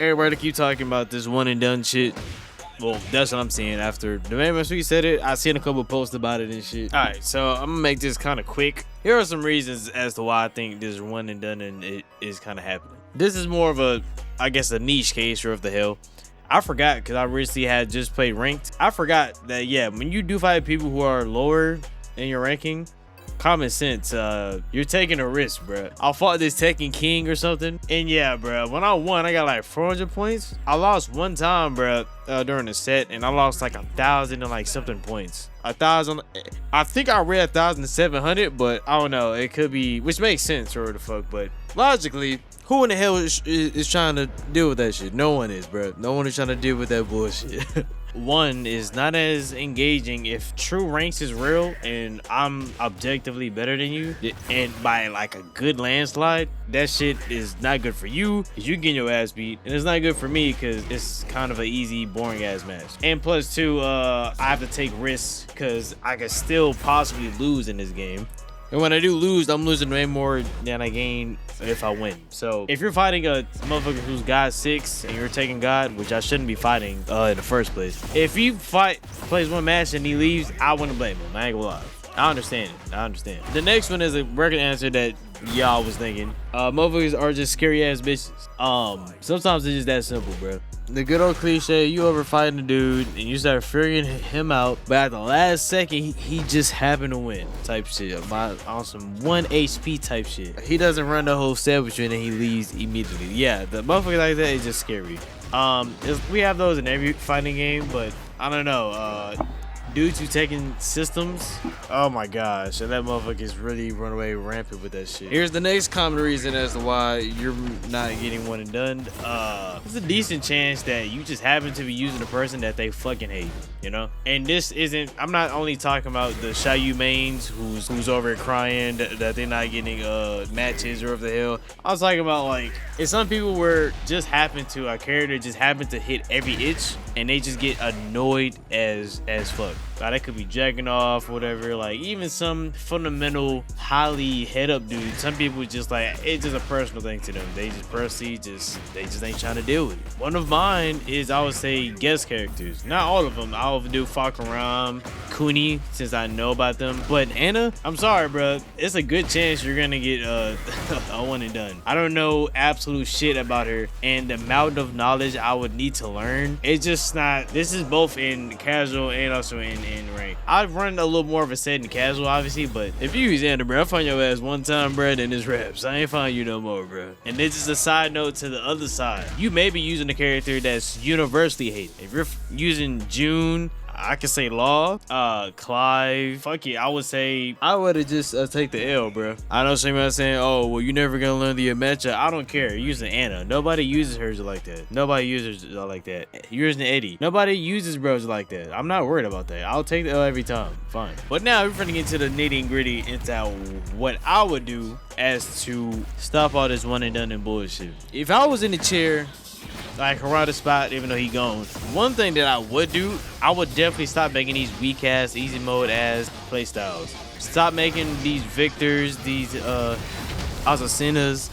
Everybody keep talking about this one and done shit. Well, that's what I'm saying. After the man Sweet said it, I seen a couple posts about it and shit. All right, so I'm gonna make this kind of quick. Here are some reasons as to why I think this one and done and it is kind of happening. This is more of a, I guess, a niche case or of the hell. I forgot because I recently had just played ranked. I forgot that, yeah, when you do fight people who are lower in your ranking, common sense, you're taking a risk, bro. I fought this Tekken King or something, and yeah, bro, when I won, I got like 400 points. I lost one time, bro, during the set, and I lost like 1,000 and like something points. 1,000. I think I read 1,700, but I don't know. It could be, which makes sense or the fuck, but logically, who in the hell is trying to deal with that shit? No one is, bro. No one is trying to deal with that bullshit. One is not as engaging. If true ranks is real and I'm objectively better than you, and by like a good landslide, that shit is not good for you because you getting your ass beat, and it's not good for me because it's kind of an easy, boring ass match. And plus two, I have to take risks because I could still possibly lose in this game. And when I do lose, I'm losing way more than I gain if I win. So if you're fighting a motherfucker who's God 6 and you're taking God, which I shouldn't be fighting in the first place. If you plays one match and he leaves, I wouldn't blame him. I ain't gonna lie. I understand it. I understand. The next one is a regular answer that y'all was thinking. Motherfuckers are just scary ass bitches. Sometimes it's just that simple, bro. The good old cliche, you over fighting a dude and you start figuring him out, but at the last second, he just happened to win type shit. On some 1 HP type shit. He doesn't run the whole set with you and then he leaves immediately. Yeah, the motherfucker like that is just scary. We have those in every fighting game, but I don't know. Dudes who taking systems, oh my gosh, and that motherfucker's really run away rampant with that shit. Here's the next common reason as to why you're not getting one and done. There's a decent chance that you just happen to be using a person that they fucking hate, you know? And this isn't, I'm not only talking about the Xiaoyu mains who's over crying that they're not getting matches or whatever the hell. I was talking about like, if some people were just happen to, a character just happen to hit every itch and they just get annoyed as fuck. Like, that could be jacking off or whatever. Like, even some fundamental highly head up dudes, some people just like, it's just a personal thing to them. They just personally they just ain't trying to deal with it. One of mine is, I would say, guest characters. Not all of them. I'll do Fakaram, Kuni, since I know about them. But Anna, I'm sorry, bro. It's a good chance you're gonna get a one and done. I don't know absolute shit about her, and the amount of knowledge I would need to learn, it's just not. This is both in casual and also in rank. I've run a little more of a set in casual, obviously, but if you use Anna, bro, I find your ass one time, bro, then it's reps. I ain't find you no more, bro. And this is a side note to the other side. You may be using a character that's universally hated. If you're using June, I could say Law, Clive, fuck it, I would say I would have just take the L, bro. I know some people saying, oh, well, you never gonna learn the matchup. I don't care. You're using Anna. Nobody uses hers like that. Nobody uses her like that. You're using Eddie. Nobody uses bros like that. I'm not worried about that. I'll take the L every time. Fine. But now we're gonna get to the nitty and gritty into what I would do as to stop all this one and done and bullshit. If I was in the chair, like Harada spot, even though he gone, one thing that I would do, I would definitely stop making these weak ass, easy mode ass playstyles. Stop making these Victors, these Asacinas,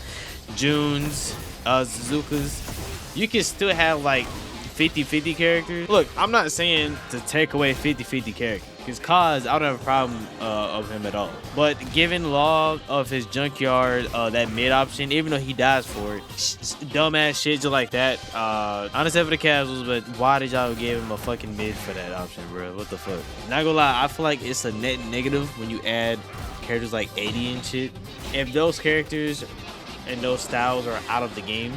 Junes, Suzukas. You can still have like 50-50 characters. Look, I'm not saying to take away 50-50 characters, because Kaz, I don't have a problem of him at all. But given Law of his junkyard, that mid option, even though he dies for it, dumbass shit just like that. I understand for the casuals, but why did y'all give him a fucking mid for that option, bro? What the fuck? Not gonna lie, I feel like it's a net negative when you add characters like 80 and shit. If those characters and those styles are out of the game.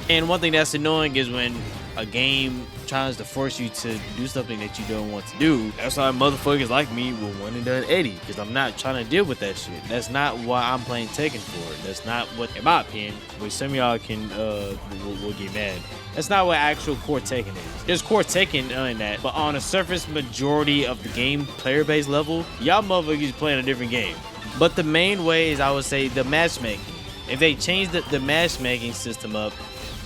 And one thing that's annoying is when a game tries to force you to do something that you don't want to do. That's why motherfuckers like me will one and done Eddie, because I'm not trying to deal with that shit. That's not why I'm playing Tekken for. That's not what, in my opinion, which some of y'all can will get mad. That's not what actual core Tekken is. There's core Tekken in that, but on a surface majority of the game player base level, y'all motherfuckers playing a different game. But the main way is, I would say, the matchmaking. If they change the matchmaking system up,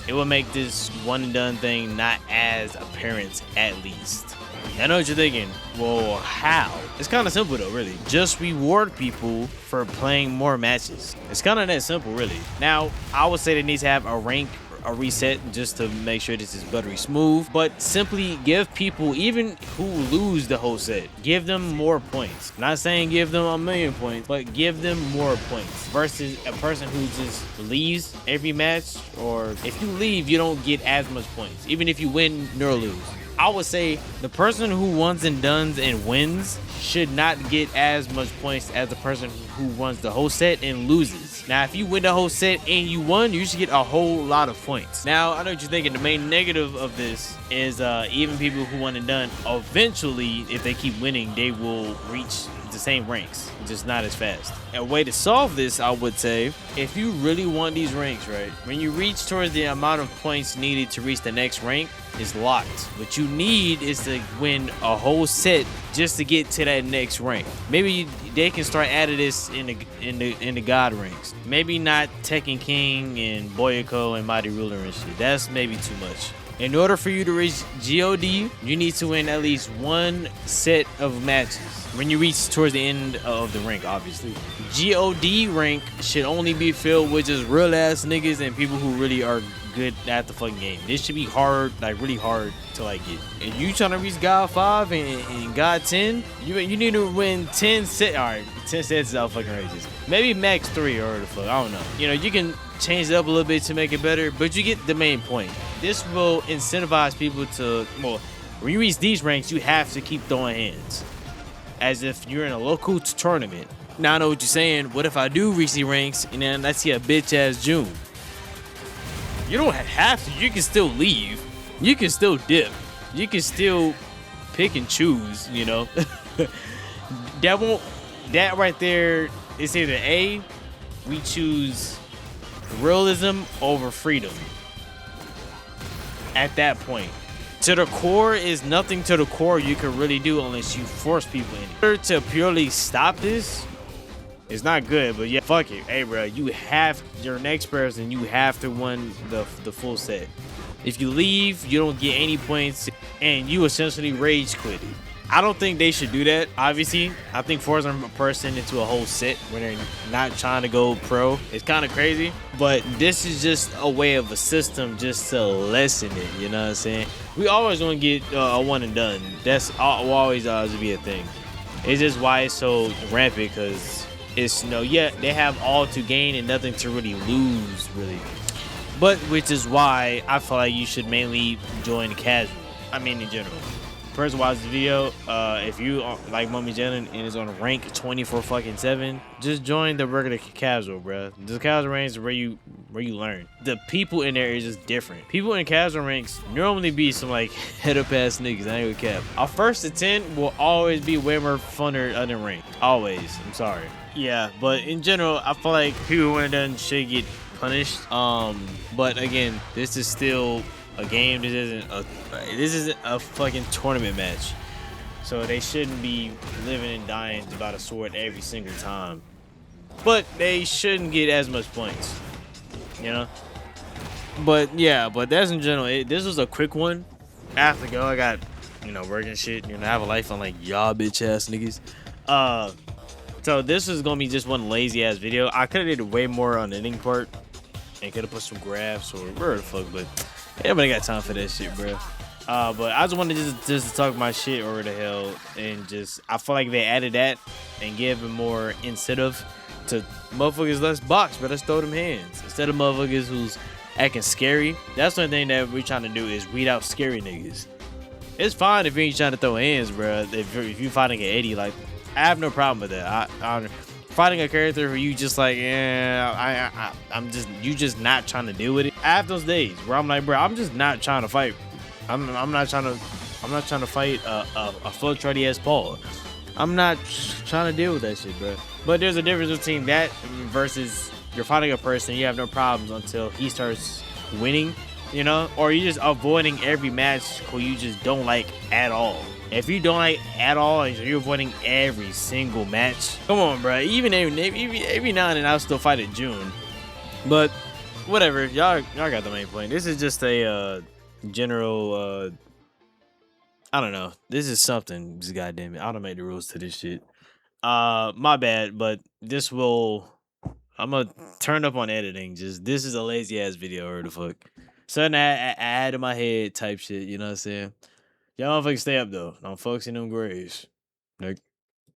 it will make this one and done thing not as apparent, at least. I know what you're thinking. Well, how? It's kind of simple though, really. Just reward people for playing more matches. It's kind of that simple, really. Now, I would say they need to have a rank a reset just to make sure this is buttery smooth. But simply give people, even who lose the whole set, give them more points. Not saying give them 1,000,000 points, but give them more points versus a person who just leaves every match. Or if you leave, you don't get as much points, even if you win nor lose. I would say the person who ones and dones and wins should not get as much points as the person who runs the whole set and loses. Now, if you win the whole set and you won, you should get a whole lot of points. Now, I know what you're thinking. The main negative of this is even people who won and done, eventually, if they keep winning, they will reach the same ranks, just not as fast. A way to solve this, I would say, if you really want these ranks, right, when you reach towards the amount of points needed to reach the next rank, is locked. What you need is to win a whole set just to get to that next rank. Maybe they can start adding this in the god ranks. Maybe not Tekken King and Boyako and Mighty Ruler and shit. That's maybe too much. In order for you to reach God, you need to win at least one set of matches when you reach towards the end of the rank, obviously. God rank should only be filled with just real ass niggas and people who really are good at the fucking game. This should be hard, like really hard to like get. If you trying to reach God 5 and God 10, you need to win 10 sets. Alright, 10 sets is out fucking outrageous. Maybe max 3 or the fuck, I don't know. You know, you can change it up a little bit to make it better, but you get the main point. This will incentivize people to, well, when you reach these ranks, you have to keep throwing hands as if you're in a local tournament. Now I know what you're saying. What if I do reach these ranks and then I see a bitch ass June? You don't have to. You can still leave. You can still dip. You can still pick and choose, you know. That right there, it's either A, we choose realism over freedom. At that point. To the core is nothing to the core you can really do unless you force people in. In order to purely stop this, it's not good, but yeah, fuck it. Hey, bro, you have your next person. You have to win the full set. If you leave, you don't get any points, and you essentially rage quit. I don't think they should do that. Obviously, I think forcing a person into a whole set when they're not trying to go pro is kind of crazy. But this is just a way of a system just to lessen it. You know what I'm saying? We always want to get a one and done. That's will always be a thing. It's just why it's so rampant, because it's yeah, they have all to gain and nothing to really lose, really. But which is why I feel like you should mainly join casual. I mean, in general. First, watch the video. If you like Mummy Jalen and is on rank 24-7, just join the regular casual, bro. The casual ranks is where you learn. The people in there is just different. People in casual ranks normally be some like head up ass niggas. I ain't gonna cap. Our first to 10 will always be way more funner than ranked. Always. I'm sorry. Yeah, but in general, I feel like people who are done should get punished. But again, this is still a game. This isn't a fucking tournament match, so they shouldn't be living and dying about a sword every single time. But they shouldn't get as much points, you know. But yeah, but that's in general. This was a quick one. I have to go. I got working shit. I have a life on like y'all bitch ass niggas. So this is gonna be just one lazy ass video. I could have did way more on the ending part and could have put some graphs or whatever the fuck, but everybody got time for that shit, bro. But I just wanted just to talk my shit over the hell, and just I feel like they added that and gave them more incentive to motherfuckers. Let's box, but let's throw them hands instead of motherfuckers who's acting scary. That's the thing that we're trying to do, is weed out scary niggas. It's fine if you ain't trying to throw hands, bro. If you fighting an 80, like, I have no problem with that. I fighting a character who you just like, you just not trying to deal with it. I have those days where I'm like, bro, I'm just not trying to fight. I'm not trying to fight a full truddy ass Paul. I'm not trying to deal with that shit, bro. But there's a difference between that versus you're fighting a person you have no problems until he starts winning, or you're just avoiding every match who you just don't like at all. If you don't like at all and you're avoiding every single match, come on, bro. Even every now and then I'll still fight at June. But whatever, y'all got the main point. This is just a general I don't know. This is something. Just goddamn it. I don't make the rules to this shit. My bad, but this will. I'm gonna turn up on editing. Just this is a lazy ass video or the fuck. Something I had in my head type shit. You know what I'm saying? Y'all motherfuckers stay up though. Don't focus in them graves. Like.